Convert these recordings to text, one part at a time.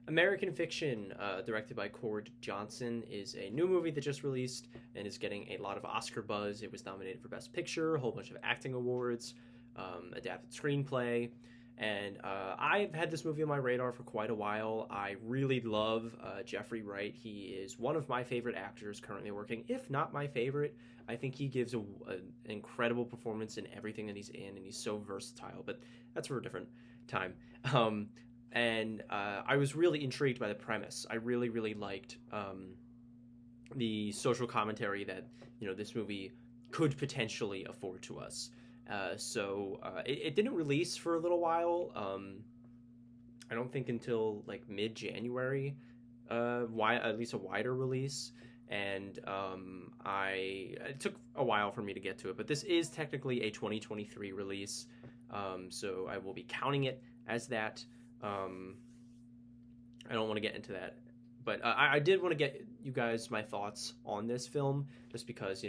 American Fiction, directed by Cord Johnson, is a new movie that just released and is getting a lot of Oscar buzz. It was nominated for Best Picture, a whole bunch of acting awards, adapted screenplay, and I've had this movie on my radar for quite a while. I really love Jeffrey Wright. He is one of my favorite actors currently working, if not my favorite. I think he gives an incredible performance in everything that he's in, and he's so versatile. But that's for a different time. Um, and I was really intrigued by the premise. I really, really liked the social commentary that this movie could potentially afford to us. It didn't release for a little while. I don't think until like mid January. At least a wider release. And it took a while for me to get to it, but this is technically a 2023 release, so I will be counting it as that. I don't want to get into that, but I did want to get you guys my thoughts on this film, just because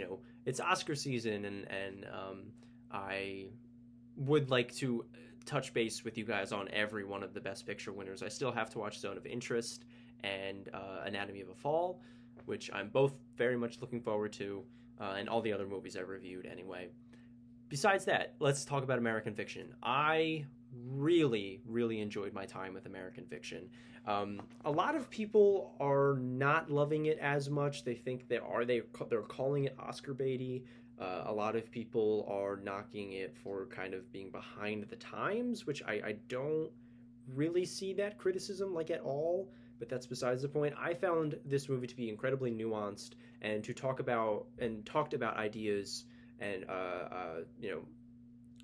it's Oscar season, and I would like to touch base with you guys on every one of the Best Picture winners. I still have to watch Zone of Interest and Anatomy of a Fall, which I'm both very much looking forward to, and all the other movies I reviewed anyway. Besides that, let's talk about American Fiction. I really, really enjoyed my time with American Fiction. A lot of people are not loving it as much. They think they're calling it Oscar baity. A lot of people are knocking it for kind of being behind the times, which I don't really see that criticism like at all. But that's besides the point. I found this movie to be incredibly nuanced and to talked about ideas and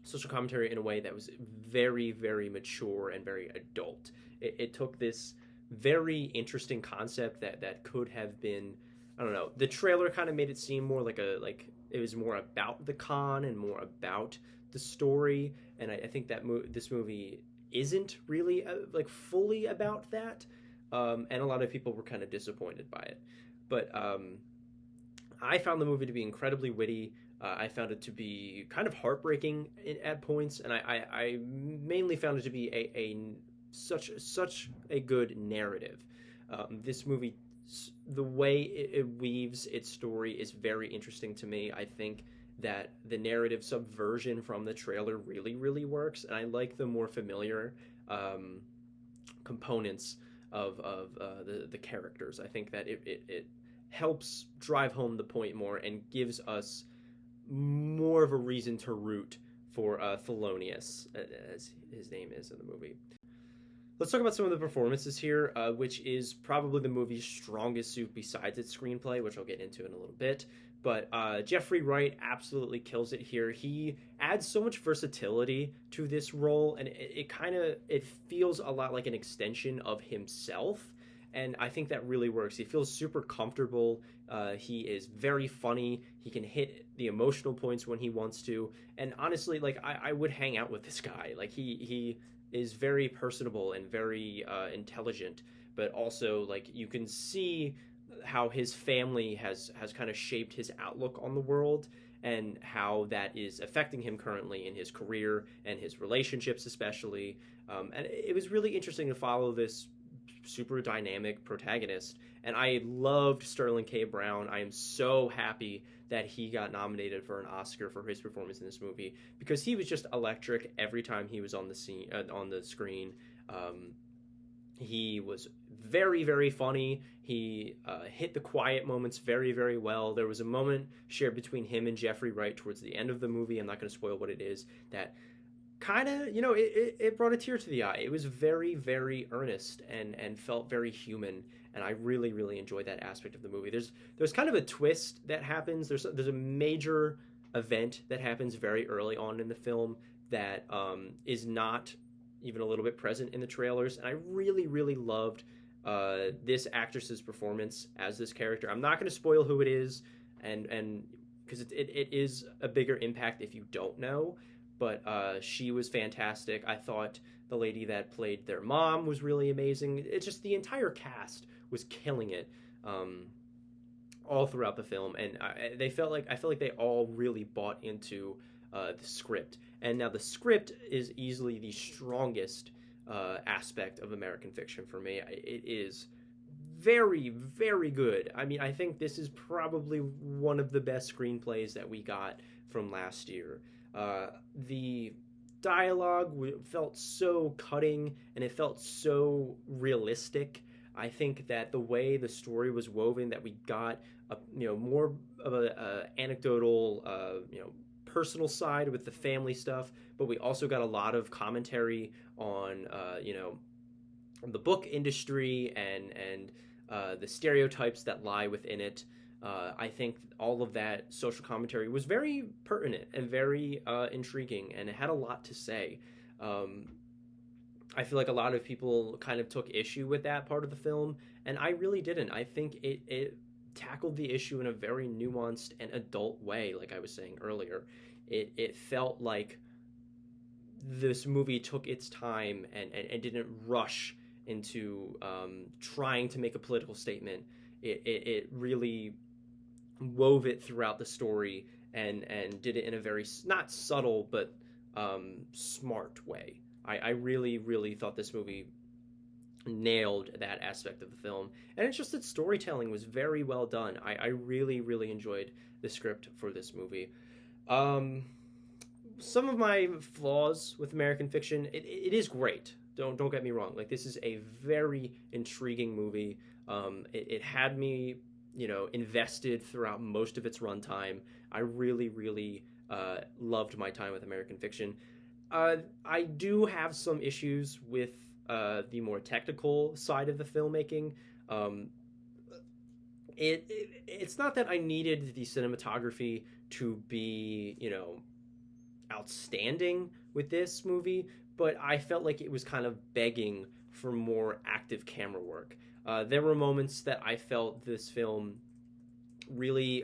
social commentary in a way that was very, very mature and very adult. It took this very interesting concept that could have been, I don't know. The trailer kind of made it seem more like it was more about the con and more about the story, and I think that this movie isn't really fully about that. And a lot of people were kind of disappointed by it. But I found the movie to be incredibly witty. I found it to be kind of heartbreaking at points, and I mainly found it to be such a good narrative. This movie, the way it weaves its story is very interesting to me. I think that the narrative subversion from the trailer really, really works, and I like the more familiar components of the characters. I think that it helps drive home the point more and gives us more of a reason to root for Thelonious, as his name is in the movie. Let's talk about some of the performances here, which is probably the movie's strongest suit besides its screenplay, which I'll get into in a little bit. But Jeffrey Wright absolutely kills it here. He adds so much versatility to this role, and it feels a lot like an extension of himself. And I think that really works. He feels super comfortable. He is very funny. He can hit the emotional points when he wants to. And honestly, I would hang out with this guy. He is very personable and very intelligent, but also you can see how his family has kind of shaped his outlook on the world, and how that is affecting him currently in his career and his relationships especially. And it was really interesting to follow this super dynamic protagonist, and I loved Sterling K. Brown. I am so happy that he got nominated for an Oscar for his performance in this movie, because he was just electric every time he was on the screen. He was very, very funny. He hit the quiet moments very, very well. There was a moment shared between him and Jeffrey Wright towards the end of the movie. I'm not going to spoil what it is. That kind of, it brought a tear to the eye. It was very, very earnest and felt very human. And I really, really enjoyed that aspect of the movie. There's kind of a twist that happens. There's a major event that happens very early on in the film that is not even a little bit present in the trailers, and I really, really loved this actress's performance as this character. I'm not going to spoil who it is, and because it is a bigger impact if you don't know, but she was fantastic. I thought the lady that played their mom was really amazing. It's just the entire cast was killing it all throughout the film, and I felt like they all really bought into the script. And now the script is easily the strongest aspect of American Fiction for me. It is very, very good. I mean, I think this is probably one of the best screenplays that we got from last year. The dialogue felt so cutting and it felt so realistic. I think that the way the story was woven, that we got more of a anecdotal, personal side with the family stuff, but we also got a lot of commentary on the book industry and the stereotypes that lie within it. I think all of that social commentary was very pertinent and very intriguing, and it had a lot to say. I feel like a lot of people kind of took issue with that part of the film, and I really didn't. I think it tackled the issue in a very nuanced and adult way, like I was saying earlier. It felt like this movie took its time and didn't rush into trying to make a political statement. It really wove it throughout the story and did it in a very not subtle but smart way. I really, really thought this movie nailed that aspect of the film, and it's just that storytelling was very well done. I really, really enjoyed the script for this movie. Some of my flaws with American Fiction, it is great. Don't get me wrong. Like, this is a very intriguing movie. It had me, invested throughout most of its runtime. I really, really loved my time with American Fiction. I do have some issues with the more technical side of the filmmaking. It's not that I needed the cinematography to be, outstanding with this movie, but I felt like it was kind of begging for more active camera work. There were moments that I felt this film really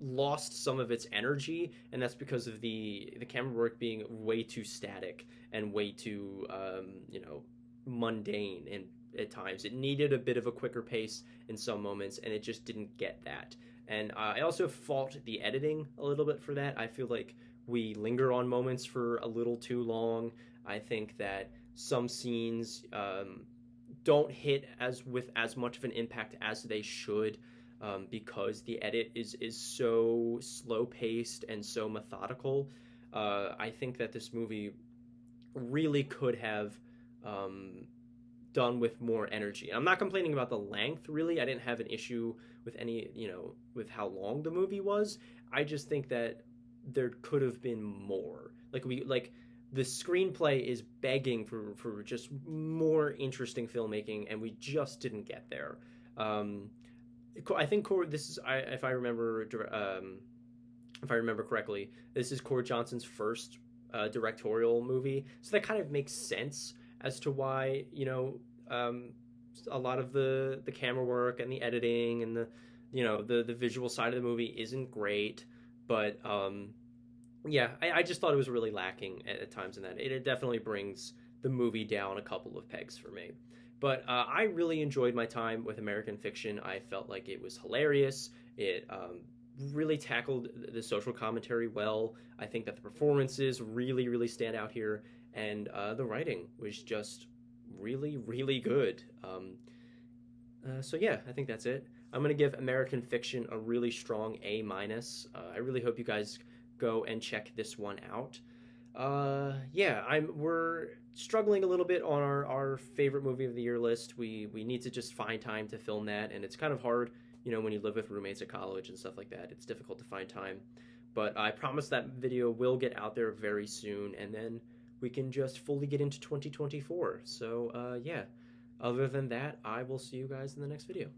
lost some of its energy, and that's because of the camera work being way too static and way too mundane. And at times it needed a bit of a quicker pace in some moments, and it just didn't get that. And I also fault the editing a little bit for that. I feel like we linger on moments for a little too long. I think that some scenes don't hit with as much of an impact as they should, because the edit is so slow paced and so methodical. I think that this movie really could have done with more energy. And I'm not complaining about the length, really. I didn't have an issue with with how long the movie was. I just think that there could have been more. Like the screenplay is begging for just more interesting filmmaking, and we just didn't get there. I think if I remember correctly, this is Cord Johnson's first directorial movie, so that kind of makes sense as to why a lot of the camera work and the editing and the visual side of the movie isn't great. But I just thought it was really lacking at times in that. It definitely brings the movie down a couple of pegs for me. But I really enjoyed my time with American Fiction. I felt like it was hilarious. It really tackled the social commentary well. I think that the performances really, really stand out here. And the writing was just really, really good. So yeah, I think that's it. I'm going to give American Fiction a really strong A-. I really hope you guys go and check this one out. We're struggling a little bit on our favorite movie of the year list. We need to just find time to film that, and it's kind of hard, when you live with roommates at college and stuff like that. It's difficult to find time. But I promise that video will get out there very soon, and then we can just fully get into 2024. So, other than that, I will see you guys in the next video.